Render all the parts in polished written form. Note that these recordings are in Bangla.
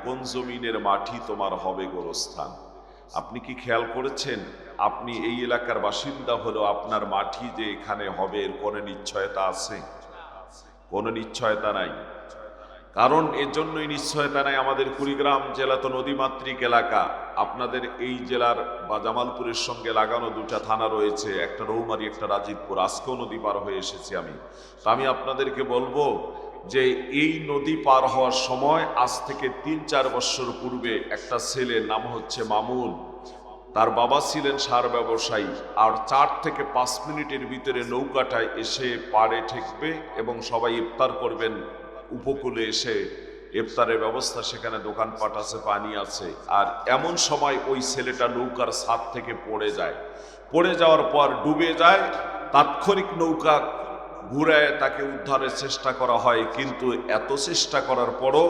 কোন জমিনের মাটি তোমার হবে গোরস্থান? আপনি কি খেয়াল করেছেন আপনি এই এলাকার বাসিন্দা হলো আপনার মাটি যে এখানে হবে এর কোনো নিশ্চয়তা আছে? কোনো নিশ্চয়তা নাই। কারণ এর জন্যই নিশ্চয়তা নাই, আমাদের কুড়িগ্রাম জেলা তো নদীমাতৃক এলাকা। আপনাদের এই জেলার বা জামালপুরের সঙ্গে লাগানো দুটা থানা রয়েছে, একটা রৌমারী একটা রাজীবপুর। আজকেও নদী পার হয়ে এসেছি আমি। তো আমি আপনাদেরকে বলবো যে এই নদী পার হওয়ার সময় আজ থেকে ৩-৪ বছর পূর্বে একটা ছেলে, নাম হচ্ছে মামুন, তার বাবা ছিলেন সার ব্যবসায়ী, আর ৪ থেকে ৫ মিনিটের ভিতরে নৌকাটায় এসে পাড়ে ঠেকবে এবং সবাই ইফতার করবেন। উপকূলে এসে ইফতারের ব্যবস্থা, সেখানে দোকানপাট আছে, পানি আছে। আর এমন সময় ওই ছেলেটা নৌকার ছাদ থেকে পড়ে যায়। পড়ে যাওয়ার পর ডুবে যায়। তাৎক্ষণিক নৌকা ঘুরায় তাকে উদ্ধারের চেষ্টা করা হয়, কিন্তু এত চেষ্টা করার পরও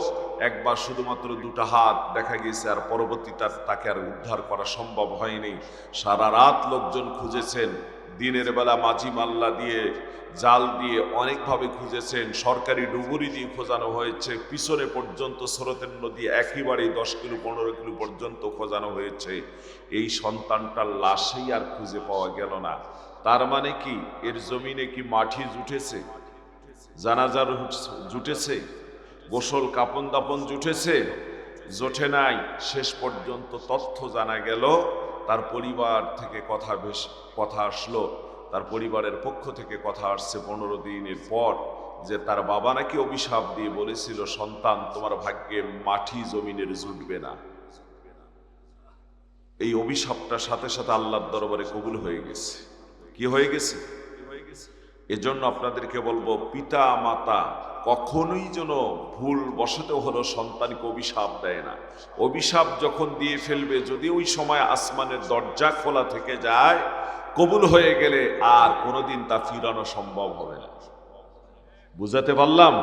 একবার শুধুমাত্র দুটো হাত দেখা গেছে, আর পরবর্তীতে তাকে আর উদ্ধার করা সম্ভব হয়নি। সারা রাত লোকজন খুঁজেছেন, দিনের বেলা মাঝি মাল্লা দিয়ে জাল দিয়ে অনেকভাবে খুঁজেছেন, সরকারি ডুবুরি দিয়ে খোঁজানো হয়েছে, পিছনে পর্যন্ত স্রোতের নদী একেবারেই 10 কিলো 15 কিলো পর্যন্ত খোঁজানো হয়েছে। এই সন্তানটার লাশই আর খুঁজে পাওয়া গেল না। তার মানে কি এর জমিনে কি মাটি জুটেছে, জানাজার জুটেছে, গোসল কাপন দাপন জুটেছে? জোটে নাই। শেষ পর্যন্ত তথ্য জানা গেল, তার পরিবার থেকে কথা আসলো, তার পরিবারের পক্ষ থেকে কথা আসছে 15 দিনের পর, যে তার বাবা নাকি অভিশাপ দিয়ে বলেছিল, সন্তান তোমার ভাগ্যে মাটি জমিনের জুটবে না। এই অভিশাপটা সাথে সাথে আল্লাহর দরবারে কবুল হয়ে গেছে। কি হয়ে গেছে? এজন্য আপনাদেরকে বলবো, পিতা মাতা কখনোই যেন ভুল বশত হলো সন্তানকে অভিশাপ দেয় না। অভিশাপ যখন দিয়ে ফেলবে, যদি ওই সময় আসমানের দরজা খোলা থেকে যায়, কবুল হয়ে গেলে আর কোনোদিন তা ফিরানো সম্ভব হবে না। বুঝাতে পারলাম?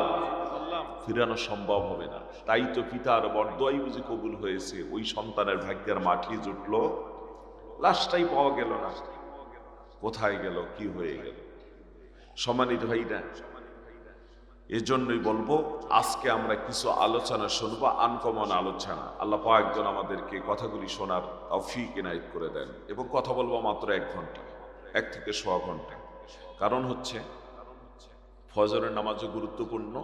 ফিরানো সম্ভব হবে না। তাই তো পিতার বরদোয়াই বুঝি কবুল হয়েছে, ওই সন্তানের ভাগ্যের মাটি জুটলো, লাশটাই পাওয়া গেল না। কোথায় গেল, কি হয়ে গেল? সম্মানিত ভাইরা, এজন্যই বলবো আজকে আমরা কিছু আলোচনা শুনবো, আনকমন আলোচনা। আল্লাহ পাক যেন আমাদেরকে কথাগুলি শোনার তৌফিক ইনায়েত করে দেন। এবং কথা বলবো মাত্র 1 ঘন্টা, 1 থেকে 1.25 ঘন্টা। কারণ হচ্ছে ফজরের নামাজও গুরুত্বপূর্ণ।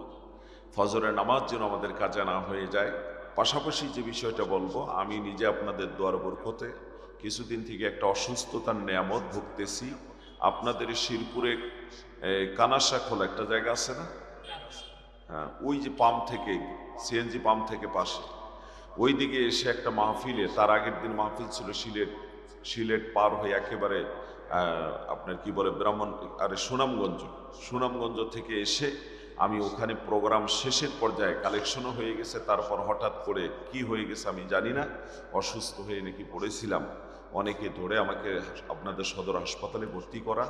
ফজরের নামাজ যেন আমাদের কাজে না হয়ে যায়। পাশাপাশি যে বিষয়টা বলবো, আমি নিজে আপনাদের দোয়ার বরকতে কিছুদিন থেকে একটা অসুস্থতার নেয়ামত ভুগতেছি। আপনাদের শিরপুরে কানাসা খোলা একটা জায়গা আছে না? হ্যাঁ, ওই যে পাম্প থেকে, সিএনজি পাম্প থেকে পাশে, ওই দিকে এসে একটা মাহফিলে, তার আগের দিন মাহফিল ছিল সিলেট পার হয়ে একেবারে আপনার কি বলে ব্রাহ্মণ, আরে সুনামগঞ্জ থেকে এসে আমি ওখানে প্রোগ্রাম শেষের পর্যায়ে কালেকশনও হয়ে গেছে। তারপর হঠাৎ করে কি হয়ে গেছে আমি জানি না, অসুস্থ হয়ে নাকি পড়েছিলাম। অনেকে ধরে আমাকে আপনাদের সদর হাসপাতালে ভর্তি করা,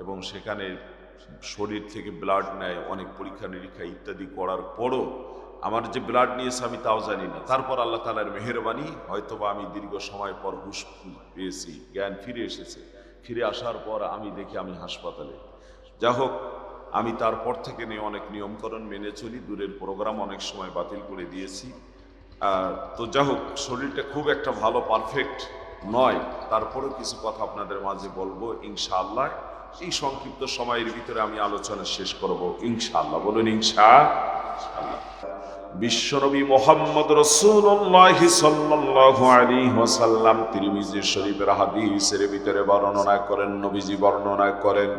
এবং সেখানে শরীর থেকে ব্লাড নেয়, অনেক পরীক্ষা নিরীক্ষা ইত্যাদি করার পরও আমার যে ব্লাড নিয়েছে আমি তাও জানি না। তারপর আল্লাহ তাআলার মেহেরবানি, হয়তোবা আমি দীর্ঘ সময় পর হুঁশ পেয়েছি, জ্ঞান ফিরে এসেছে। ফিরে আসার পর আমি দেখি আমি হাসপাতালে। যা হোক, আমি তারপর থেকে অনেক নিয়মকরণ মেনে চলি, দূরের প্রোগ্রাম অনেক সময় বাতিল করে দিয়েছি। তো যা হোক, শরীরটা খুব একটা ভালো পারফেক্ট নয়, তারপরেও কিছু কথা আপনাদের মাঝে বলবো ইনশাআল্লাহ। এই সংক্ষিপ্ত সময়ের ভিতরে আমি আলোচনা শেষ করব ইনশাআল্লাহ। বলুন ইনশাআল্লাহ। বিশ্বনবী মুহাম্মদ রাসূলুল্লাহ সাল্লাল্লাহু আলাইহি ওয়াসাল্লাম তিরমিজি শরীফের হাদিসের ভিতরে বর্ণনা করেন, নবীজি বর্ণনা করেন,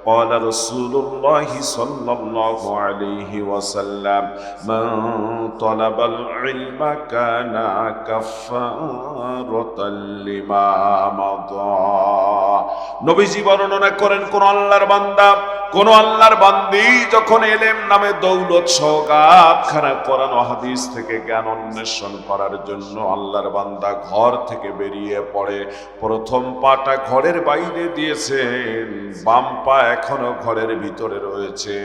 ক্বালা রাসূলুল্লাহ সাল্লাল্লাহু আলাইহি ওয়াসাল্লাম মান তালাবাল ইলমা কানা কাফফারাতাল লিমা মাদা। নবীজি বর্ণনা করেন, কোন আল্লাহর বান্দি যখন এলেম নামে দৌলত সওগাতখানা কোরআন ও হাদিস থেকে জ্ঞান অন্বেষণ করার জন্য আল্লাহর বান্দা ঘর থেকে বেরিয়ে পড়ে, প্রথম পাটা ঘরের বাইরে দিয়েছেন, বাম পা এখনো ঘরের ভিতরে রয়েছে।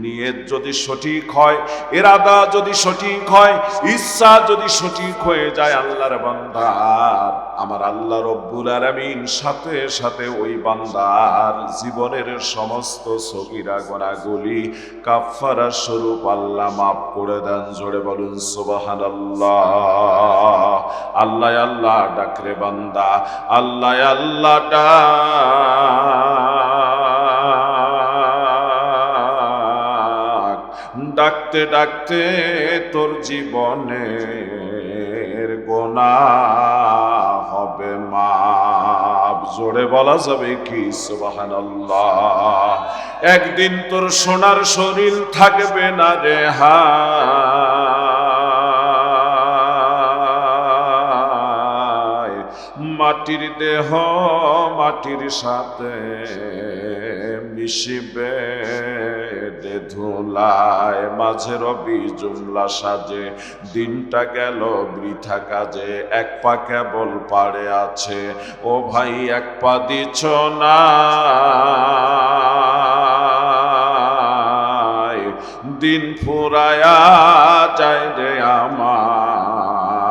নিয়ত যদি সঠিক হয়, ইরাদা যদি সঠিক হয়, ইচ্ছা যদি সঠিক হয়ে যায়, আল্লাহর বান্দা, আমার আল্লাহ রব্বুল আলামিন সাথে সাথে ওই বান্দার জীবনের সমস্ত সগীরা গুনাহগুলি কাফারা স্বরূপ আল্লাহ মাফ করে দেন। জোরে বলুন সুবহানাল্লাহ। আল্লাহ আল্লাহ ডাকরে বান্দা, আল্লাহ আল্লাহ ডাক। ডাকতে ডাকতে তোর জীবনের গুনাহ হবে মাফ। জোরে বলা যাবে কি সুবহানাল্লাহ। একদিন তোর সোনার শরীর থাকবে না রে হায়, মাটির দেহ মাটির সাথে মিশিবে ধুলায়। মাঝে রবি জুমলা সাজে, দিনটা গেল বৃথা কাজে, এক পা কেবল পাড়ে আছে। ও ভাই এক পা দিছ না, দিন ফুরায়া যায় রে আমার,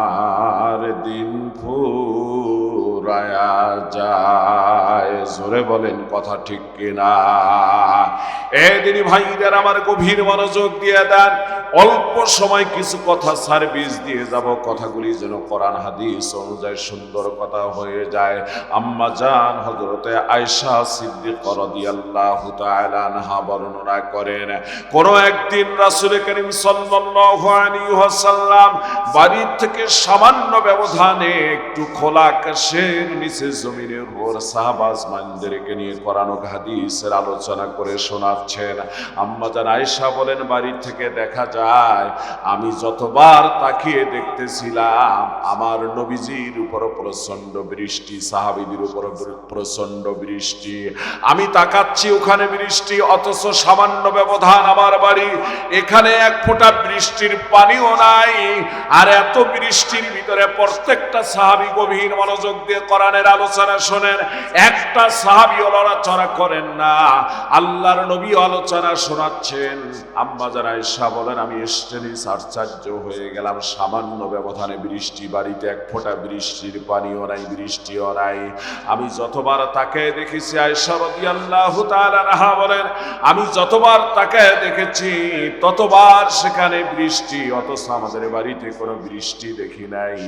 দিন ফুরায়া যায়। জোরে বলেন কথা ঠিক কিনা? এদিনই ভাইদের আমার গভীর মনোযোগ দিয়ে দেন। অল্প সময় কিছু কথা সার্ভিস দিয়ে যাব, কথাগুলি যেন কোরআন হাদিস অনুযায়ী সুন্দর কথা হয়ে যায়। আম্মা জান হযরতে আয়েশা সিদ্দিকা রাদিয়াল্লাহু তাআলা আনহা বর্ণনা করেন, কোন একদিন রাসূল করিম সাল্লাল্লাহু আলাইহি ওয়াসাল্লাম বাড়ি থেকে সামান্য ব্যবধানে একটু খোলা আকাশের নিচে জমিনের উপর সাহাবাজমানদেরকে নিয়ে কোরআন ও হাদিসের আলোচনা করে শোনাচ্ছেন। আম্মা জান আয়েশা বলেন, বাড়ি থেকে দেখা যায় আমি যতবার তাকিয়ে দেখতেছিলাম আমার নবীজির উপর প্রচন্ড বৃষ্টি, সাহাবীদের উপর প্রচন্ড বৃষ্টি। আমি তাকাচ্ছি ওখানে বৃষ্টি, অথচ সামান্য ব্যবধান আমার বাড়ি, এখানে এক ফোঁটা বৃষ্টির পানিও নাই। আর এত বৃষ্টির ভিতরে প্রত্যেকটা সাহাবী গভীর মনোযোগ দিয়ে কোরআনের আলোচনা শোনেন, একটা সাহাবীও লড়াচড়া করেন না, আল্লাহর নবী আলোচনা শোনাচ্ছেন। আম্মা জান আয়েশা বলেন, আমি স্টেনিস আশ্চর্য হয়ে গেলাম, সামান্য ব্যবধানে বৃষ্টি, বাড়িতে এক ফোঁটা বৃষ্টির পানিও নাই, বৃষ্টিও নাই। আমি যতবার তাকায় দেখেছি, আয়েশা রাদিয়াল্লাহু তাআলা আনহা বলেন, আমি যতবার তাকায় দেখেছি ততবার সেখানে বৃষ্টি, অথচ আমাদের বাড়িতে কোনো বৃষ্টি দেখি নাই।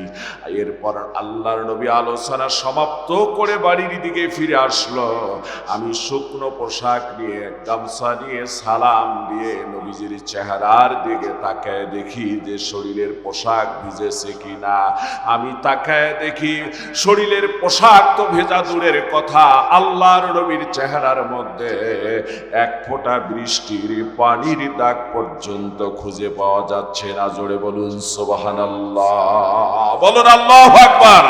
এরপর আল্লাহর নবী আলোচনা সমাপ্ত করে বাড়ির দিকে ফিরে আসলো। আমি শুকনো পোশাক নিয়ে, গামছা নিয়ে, সালাম দিয়ে নবীজির চেহারার দিকে তাকায় দেখি যে শরীরের পোশাক ভিজেছে কিনা। আমি তাকায় দেখি শরীরের পোশাক তো ভেজা দূরের কথা, আল্লাহর নবীর চেহারার মধ্যে এক ফোঁটা বৃষ্টির পানির দাগ পর্যন্ত খুঁজে পাওয়া যাচ্ছে না। জোরে বলুন সুবহানাল্লাহ, বলুন আল্লাহু আকবার।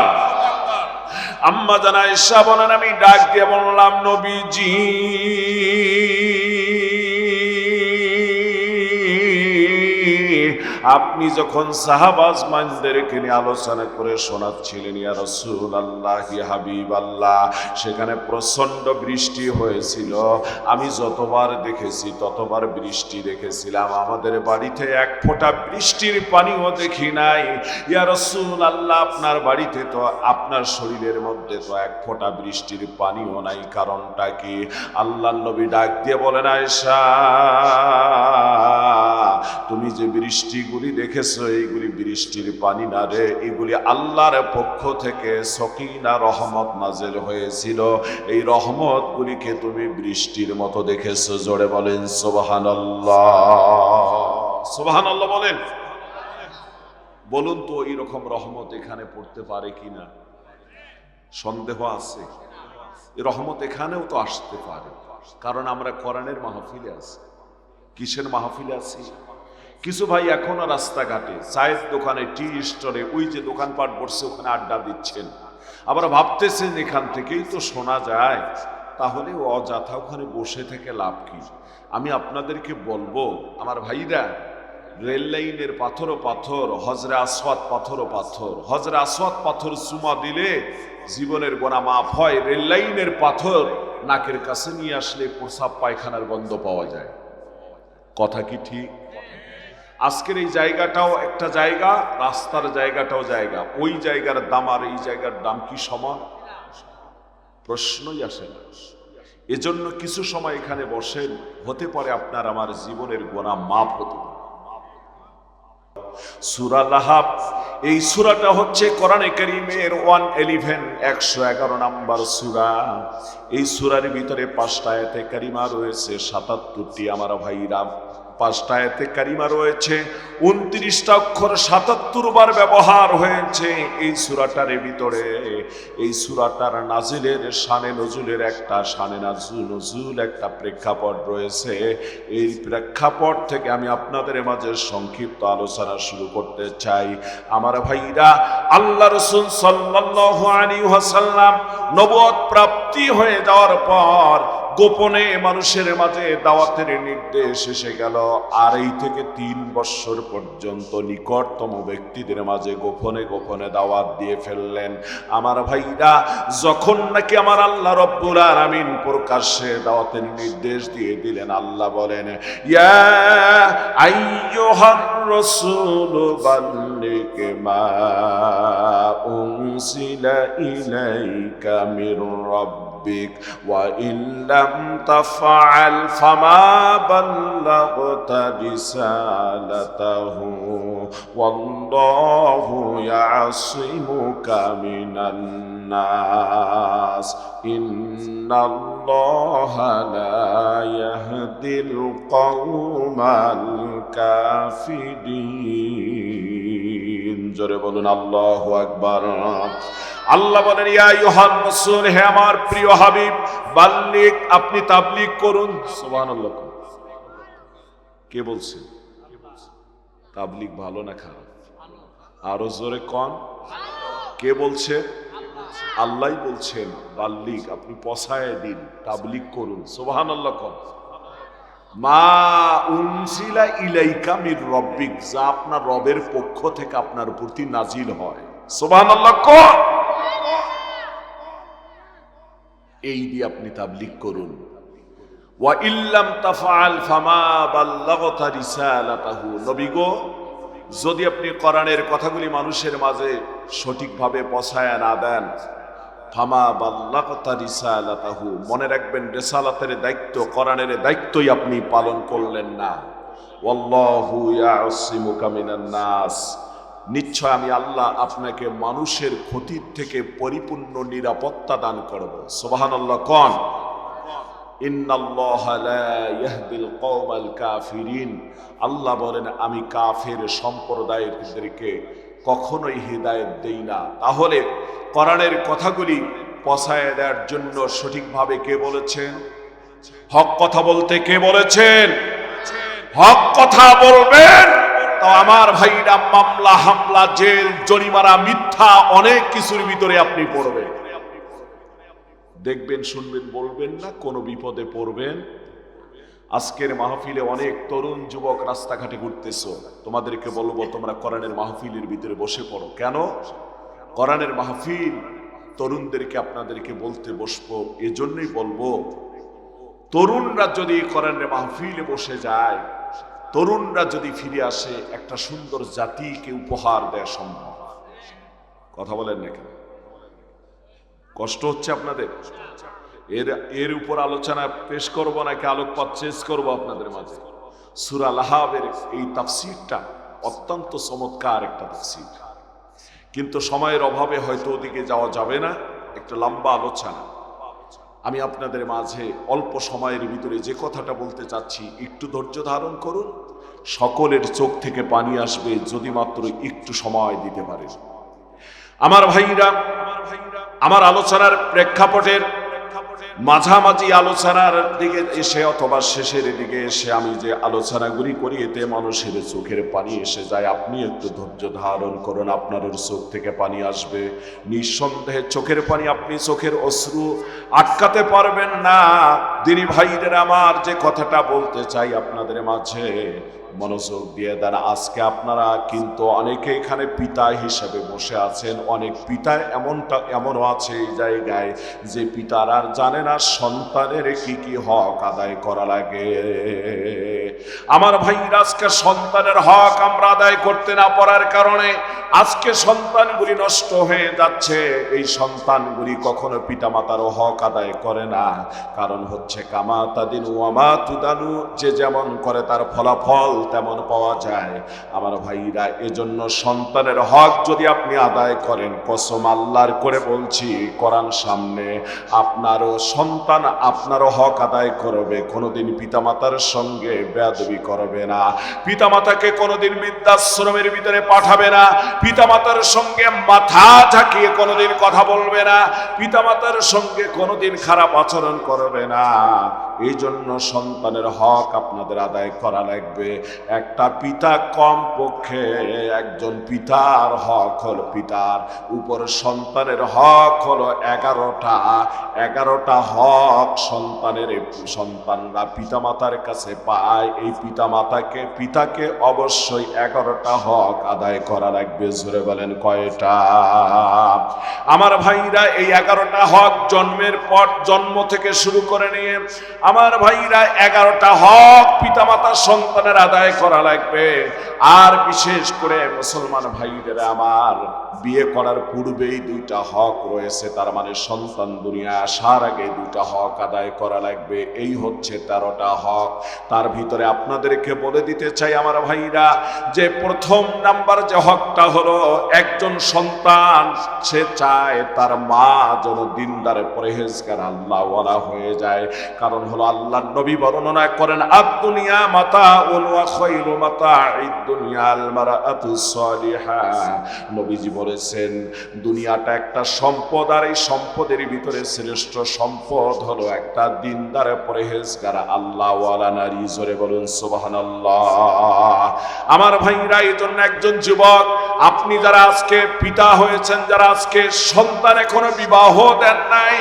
আম্মা জান আয়েশা বলেন, আমি ডাক দিয়ে বললাম, নবীজি আপনি যখন সাহাবাজমানদেরকে নিয়ে আলোচনা করে শোনাচ্ছিলেন ইয়া রাসূলুল্লাহ, ইয়া হাবিবাল্লাহ, সেখানে প্রচন্ড বৃষ্টি হয়েছিল। আমি যতবার দেখেছি ততবার বৃষ্টি দেখেছিলাম, আমাদের বাড়িতে এক ফোঁটা বৃষ্টির পানিও দেখি নাই। ইয়া রাসূলুল্লাহ, আপনার বাড়িতে তো, আপনার শরীরের মধ্যে তো এক ফোঁটা বৃষ্টির পানিও নাই, কারণটা কি? আল্লাহর নবী ডাক দিয়ে বলেন, আয়েশা তুমি যে বৃষ্টিগুলি দেখেছো এইগুলি বৃষ্টির পানি না রে, এগুলি আল্লাহর পক্ষ থেকে সকিনা রহমত নাজেল হয়েছিল। এই রহমতগুলিকে তুমি বৃষ্টির মতো দেখেছো। জোরে বলেন সুবহানাল্লাহ, সুবহানাল্লাহ বলেন। বলুন তো এইরকম রহমত এখানে পড়তে পারে কিনা? সন্দেহ আছে? এই রহমত এখানেও তো আসতে পারে, কারণ আমরা কোরআনের মাহফিলে আছি। কিসের মাহফিলে আছি? কিছু ভাই এখনো রাস্তাঘাটে, চায়ের দোকানে, টি স্টলে, ওই যে দোকানপাট বসছে ওখানে আড্ডা দিচ্ছেন, আবার ভাবতেছেন এখান থেকেই তো শোনা যায়, তাহলে অযথা ওখানে বসে থেকে লাভ কি? আমি আপনাদেরকে বলবো আমার ভাইরা, রেল লাইনের পাথরও পাথর, হজরে আসওয়াদ পাথরও পাথর। হজরে আসওয়াদ পাথর চুমা দিলে জীবনের গোনা মাফ হয়। রেল লাইনের পাথর নাকের কাছে নিয়ে আসলে প্রসাব পায়খানার গন্ধ পাওয়া যায়। কথা কি ঠিক? আজকের এই জায়গাটাও একটা জায়গা, রাস্তার জায়গাটাও জায়গা। ওই জায়গার দাম আর এই জায়গার দাম কি সমান? প্রশ্নই আসে না। এজন্য কিছু সময় এখানে বসেন, হতে পারে আপনার আমার জীবনের গোনা মাফ হতে পারে। সূরা লাহাব, এই সূরাটা হচ্ছে কোরআনে কারীমের 111 নম্বর সূরা। এই সূরার ভিতরে 5টা আয়াতে কারিমা রয়েছে, 77টি আমার ভাইরা। 5টা আয়াতে কারিমা রয়েছে, 29টা অক্ষর 77 বার ব্যবহার হয়েছে এই সূরাটার ভিতরে। এই সূরাটার নাজিলের শানে নজুলের একটা শানে নজুল একটা প্রেক্ষাপট রয়েছে। এই প্রেক্ষাপট থেকে আমি আপনাদের মাঝে সংক্ষিপ্ত আলোচনা শুরু করতে চাই। আমার ভাইরা, আল্লাহ রাসূল সাল্লাল্লাহু আলাইহি ওয়াসাল্লাম নবুয়ত প্রাপ্তি হয়ে যাওয়ার পর গোপনে মানুষের মাঝে দাওয়াতের নির্দেশ এসে গেল। 2.5 থেকে 3 বছর পর্যন্ত নিকটতম ব্যক্তিদের মাঝে গোপনে গোপনে দাওয়াত দিয়ে ফেললেন। আমার ভাইরা, যখন নাকি আমার আল্লাহ রব্বুল আলামিন প্রকাশ্যে দাওয়াতের নির্দেশ দিয়ে দিলেন, আল্লাহ বলেন, ইয়া আইয়ুহার রাসূল বাল্লিগ মা উনসিলা ইলাইকা মির রাব্বিক ওয়া ইন লাম তাফআল ফামা বাল্লাগতা রিসালাতাহু ওয়াল্লাহু ইয়াসিমুকা মিনান নাস ইন্নাল্লাহা লা ইয়াহদিল কওমাল কাফিরিন। জোরে বলুন আল্লাহু আকবার। আল্লাহ বলেন, ইয়া আইয়ুহার রাসূল, হে আমার প্রিয় হাবিব, বাল্লিগ, আপনি তাবলীগ করুন। সুবহানাল্লাহ। কে বলছে তাবলীগ ভালো না খারাপ? আরো জোরে কোন? কে বলছে? আল্লাহই বলছেন, বাল্লিগ, আপনি পৌঁছায় দিন, তাবলীগ করুন। সুবহানাল্লাহ। কোন? মা উনজিলা ইলাইকা মির রাব্বিক, যা আপনার রবের পক্ষ থেকে আপনার প্রতি নাজিল হয়। সুবহানাল্লাহ। কোন? এই দিয়ে আপনি তাবলীগ করুন। ওয়া ইল্লাম তাফআল ফামা বাল্লাগতা রিসালাতাহু, নবী গো, যদি আপনি কোরআনের কথাগুলি মানুষের মাঝে সঠিকভাবে পৌঁছায়া না দেন, ফামা বাল্লাগতা রিসালাতাহু, মনে রাখবেন রিসালাতের দায়িত্ব, কোরআনের দায়িত্বই আপনি পালন করলেন না। ওয়াল্লাহু ইয়াসিমুকা মিনান নাস, নিশ্চয় আমি আল্লাহ আপনাকে মানুষের ক্ষতির থেকে পরিপূর্ণ নিরাপত্তা দান করব। সুবহানাল্লাহ। কোন? ইন্নাল্লাহা লা ইয়াহদিল কওমাল কাফিরিন, আল্লাহ বলেন, আমি কাফের সম্প্রদায়দেরকে কখনোই হিদায়াত দেই না। তাহলে কোরআনের কথাগুলি পৌঁছায় দেওয়ার জন্য সঠিকভাবে কে বলেছেন? হক কথা বলতে কে বলেছেন? হক কথা বলবেন তো আমার ভাইরা, মামলা, হামলা, জেল, জরিমানা, মিথ্যা অনেক কিছুর ভিতরে আপনি পড়বেন। দেখবেন, শুনবেন, বলবেন না, কোনো বিপদে পড়বেন। আজকের মাহফিলে অনেক তরুণ যুবক রাস্তাঘাটে ঘুরতেছো, তোমাদেরকে বলবো, তোমরা কোরআনের মাহফিলের ভিতরে বসে পড়ো। কেন? কোরআনের মাহফিল তরুণদেরকে আপনাদেরকে বলতে বসবো, এজন্যই বলবো, তরুণরা যদি কোরআনের মাহফিলে বসে যায়, তরুণরা যদি ফিরে আসে, একটা সুন্দর জাতিকে উপহার দেয়া সম্ভব। কথা বলেন না কেন? কষ্ট হচ্ছে আপনাদের? এর উপর আলোচনা পেশ করব নাকি আলোকপাত শেষ করব আপনাদের মাঝে? সূরা লাহাবের এই তাফসীরটা অত্যন্ত চমৎকার একটা তাফসীর, কিন্তু সময়ের অভাবে হয়তো ওদিকে যাওয়া যাবে না। একটা লম্বা আলোচনা আমি আপনাদের মাঝে অল্প সময়ের ভিতরে যে কথাটা বলতে চাচ্ছি, একটু ধৈর্য ধারণ করুন। সকলের চোখ থেকে পানি আসবে যদি মাত্র একটু সময় দিতে পারেন। আমার ভাইরা, আমার আলোচনার প্রেক্ষাপটের মাঝামাঝি আলোচনার দিকে এসে অথবা শেষের দিকে এসে আমি যে আলোচনাগুলি করি, এতে মানুষের চোখের পানি এসে যায়। আপনি একটু ধৈর্য ধারণ করুন, আপনার চোখ থেকে পানি আসবে নিঃসন্দেহে। চোখের পানি, আপনি চোখের অশ্রু আটকাতে পারবেন না। দিনী ভাইদের, আমার যে কথাটা বলতে চাই আপনাদের মাঝে, মনোযোগ দিয়ে দেন। আজকে আপনারা কিন্তু অনেকে এখানে পিতা হিসেবে বসে আছেন, অনেক পিতা এমনও আছে এই জায়গায় যে পিতার আর জানে না সন্তানের কি কি হক আদায় করা লাগে। আমার ভাইরা, আজকে সন্তানের হক আমরা আদায় করতে না পারার কারণে আজকে সন্তানগুলি নষ্ট হয়ে যাচ্ছে। এই সন্তানগুলি কখনো পিতামাতারও হক আদায় করে না। কারণ হচ্ছে কামা তাদিন ওয়ামা তুদানু, যে যেমন করে তার ফলাফল তেমন পাওয়া যায়। আমার ভাইরা, এজন্য সন্তানের হক যদি আপনি আদায় করেন, কসম আল্লাহর করে বলছি, কোরআন সামনে, আপনারও সন্তান আপনারও হক আদায় করবে। কোনোদিন পিতামাতার সঙ্গে বেয়াদবি করবে না, পিতামাতাকে কোনোদিন বৃদ্ধাশ্রমের ভিতরে পাঠাবে না, পিতামাতার সঙ্গে মাথা ঝাঁকিয়ে কোনোদিন কথা বলবে না, পিতামাতার সঙ্গে কোনোদিন খারাপ আচরণ করবে না। এই জন্য সন্তানের হক আপনাদের আদায় করা লাগবে। একটা পিতা, কম পক্ষে একজন পিতার হক হলো, পিতার উপর সন্তানের হক হলো 11টা হক সন্তানরা পিতামাতার কাছে পায়। এই পিতাকে অবশ্যই 11টা হক আদায় করা লাগবে। জোরে বলেন কয়টা? আমার ভাইরা, এই 11টা হক জন্মের পর, জন্ম থেকে শুরু করে নিয়ে আমার ভাইরা 11টা হক পিতামাতার সন্তানের আদায় করা লাগবে। আর বিশেষ করে মুসলমান ভাইদের আমার, বিয়ে করার পূর্বেই 2টা হক রয়েছে। তার মানে সন্তান দুনিয়া আসার আগে 2টা হক আদায় করা লাগবে। এই হচ্ছে 13টা হক। তার ভিতরে আপনাদেরকে বলে দিতে চাই আমার ভাইরা, যে প্রথম নাম্বার যে হকটা হলো, একজন সন্তান সে চায় তার মা যেন দিনদার পরহেজগার আল্লাহওয়ালা হয়ে যায়। কারণ হলো আল্লাহর নবী বর্ণনা করেন, আদ-দুনিয়া মাতাউন ওয়া খায়রু মাতা'id দুনিয়া আল মারআতুস সালিহা। নবীজি বলেছেন, দুনিয়াটা একটা সম্পদ, আর এই সম্পদের ভিতরে শ্রেষ্ঠ সম্পদ হলো একটা দিনদার পরহেজগার আল্লাহওয়ালা নারী। জোরে বলুন সুবহানাল্লাহ। আমার ভাইরা, এই জন্য একজন যুবক, আপনি যারা আজকে পিতা হয়েছেন, যারা আজকে সন্তান এখনো বিবাহ দেন নাই,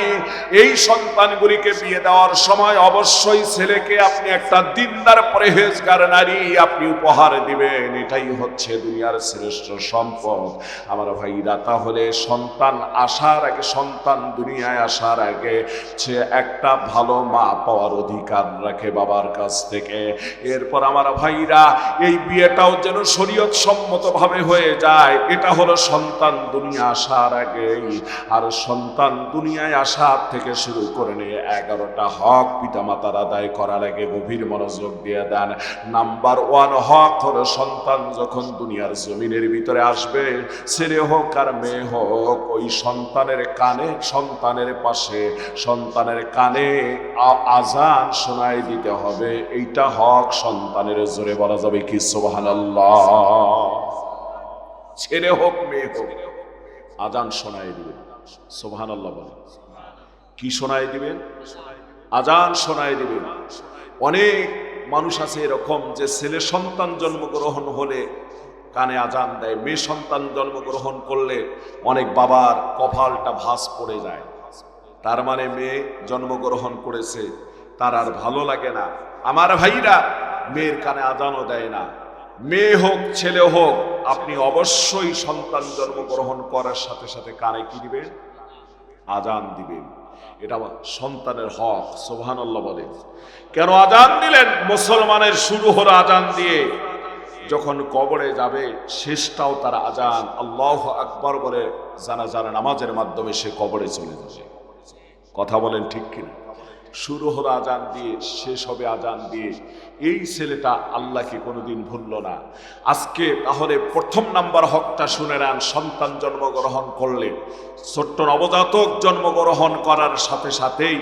এই সন্তানগুলিকে বিয়ে দেওয়ার সময় অবশ্যই ছেলেকে আপনি একটা দিনদার পরহেজগার নারী আপনি উপহার দিবেন। এটাই হচ্ছে দুনিয়ার শ্রেষ্ঠ সম্পদ। আমার ভাইরা, তাহলে সন্তান আসার আগে, সন্তান দুনিয়ায় আসার আগে সে একটা ভালো মা পাওয়ার অধিকার রাখে বাবার কাছ থেকে। এরপর আমার ভাইরা, এই বিয়েটাও যেন শরীয়ত সম্মত ভাবে হয়ে যায়। এটা হলো সন্তান দুনিয়া আসার আগে। আর সন্তান দুনিয়ায় আসার থেকে শুরু করে নিয়ে 11টা হক পিতামাতার আদায় করা লাগে। গভীর মনোযোগ দিয়ে দেন। নাম্বার 1 হক হলো, সন্তান যখন দুনিয়ার জমিনের ভিতরে আসবে, ছেলে হোক আর মেয়ে হোক, ওই সন্তানের কানে, সন্তানের পাশে, সন্তানের কানে আজান শোনায় দিতে হবে। এইটা হক সন্তানের। জোরে বলা যাবে কি সুবহানাল্লাহ? ছেলে হোক মেয়ে হোক, আজান শোনায় দিবেন। সুবহানাল্লাহ বলেন। কি শোনায় দিবেন? আজান শোনায় দিবেন। অনেক মানুষ আছে এরকম, যে ছেলে সন্তান জন্মগ্রহণ হলে কানে আজান দেয়, মেয়ে সন্তান জন্মগ্রহণ করলে অনেক বাবার কপালটা ভাঁজ পড়ে যায়। তার মানে মেয়ে জন্মগ্রহণ করেছে, তার আর ভালো লাগে না। আমার ভাইরা, মেয়ের কানে আজানও দেয় না। মেয়ে হোক ছেলে হোক, আপনি অবশ্যই সন্তান জন্মগ্রহণ করার সাথে সাথে কানে কি দিবেন? আজান দিবেন। এটা সন্তানের হক। সুবহানাল্লাহ বলেন। কেন আজান দিলেন? মুসলমানের শুরু হলো আজান দিয়ে, যখন কবরে যাবে শেষটাও তার আজান, আল্লাহু আকবার বলে জানাজার নামাজের মাধ্যমে সে কবরে চলে যাবে। কথা বলেন ঠিক কিনা? শুরু হলো আজান দিয়ে, শেষ হবে আজান দিয়ে। এই ছেলেটা আল্লাহকে কোনোদিন ভুলল না। আজকে তাহলে প্রথম নাম্বার হকটা শুনে নেন। সন্তান জন্মগ্রহণ করলে, ছোট্ট নবজাতক জন্মগ্রহণ করার সাথে সাথেই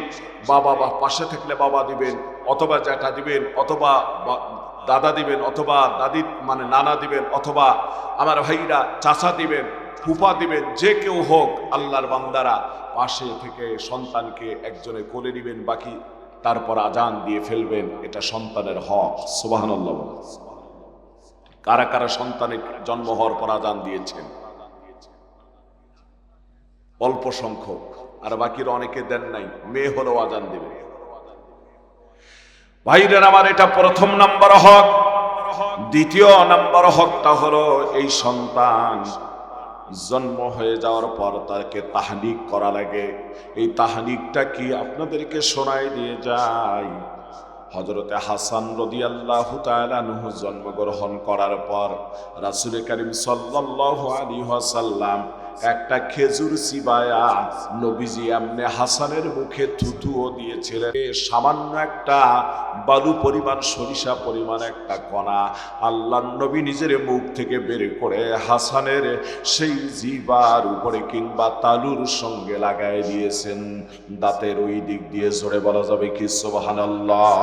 বাবা পাশে থাকলে বাবা দিবেন, অথবা জ্যাঠা দিবেন, অথবা দাদা দিবেন, অথবা দাদি মানে নানা দিবেন, অথবা আমার ভাইরা চাচা দিবেন, ফুফা দিবেন, যে কেউ হোক, আল্লাহর বান্দারা পাশে থেকে সন্তানকে একজনে কোলে দিবেন, বাকি তারপর আজান দিয়ে ফেলবেন। এটা সন্তানের হক। সুবহানাল্লাহ। কারা কারা সন্তানের জন্ম হওয়ার পর আজান দিয়েছেন? অল্প সংখ্যক, আর বাকিরা অনেকে দেন নাই। মেয়ে হলেও আজান দেবেন। ভাইরা আমার, এটা প্রথম নাম্বার হক। দ্বিতীয় নাম্বার হকটা হলো, এই সন্তান জন্ম হয়ে যাওয়ার পর তাকে তাহনিক করা লাগে। এই তাহনিকটা কি আপনাদেরকে শোনায় দিয়ে যায়। হযরতে হাসান রাদিয়াল্লাহু তাআলা আনহু জন্মগ্রহণ করার পর রাসূল করিম সাল্লাল্লাহু আলাইহি ওয়াসাল্লাম একটা খেজুর চিবায়া নবীজি এমনি হাসানের মুখে থুথুও দিয়েছিলেন। সামান্য একটা বালু পরিমাণ, সরিষা পরিমাণ একটা কণা আল্লাহর নবী নিজের মুখ থেকে বের করে হাসানের সেই জিহ্বার উপরে কিংবা তালুর সঙ্গে লাগায় দিয়েছেন, দাঁতের ওই দিক দিয়ে। জোরে বলা যাবে কি সুবহানাল্লাহ?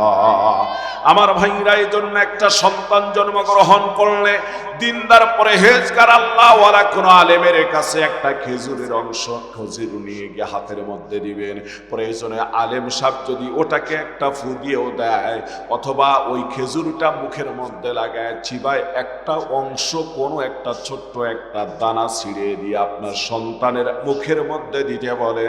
আমার ভাইরা, এই জন্য একটা সন্তান জন্মগ্রহণ করলে দিনদার পরহেজগার আল্লাহওয়ালা কোনো আলেমের কাছে একটা খেজুরের অংশ খেজুর নিয়ে গিয়ে হাতের মধ্যে দিবেন। প্রয়োজনে আলেম সাহেব যদি ওটাকে একটা ফু দিয়েও দেয় অথবা ওই খেজুরটা মুখের মধ্যে লাগায় চিবায় একটা অংশ, কোনো একটা ছোট্ট একটা দানা ছিঁড়ে দিয়ে আপনার সন্তানের মুখের মধ্যে দিতে বলে,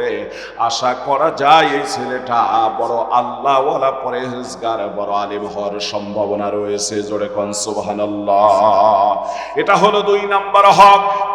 আশা করা যায় এই ছেলেটা বড় আল্লাহওয়ালা পরহেজগার, বড় আলেম হওয়ার সম্ভাবনা রয়েছে। জোরে কোন সুবহানাল্লাহ। এটা হলো 2 নাম্বার হক।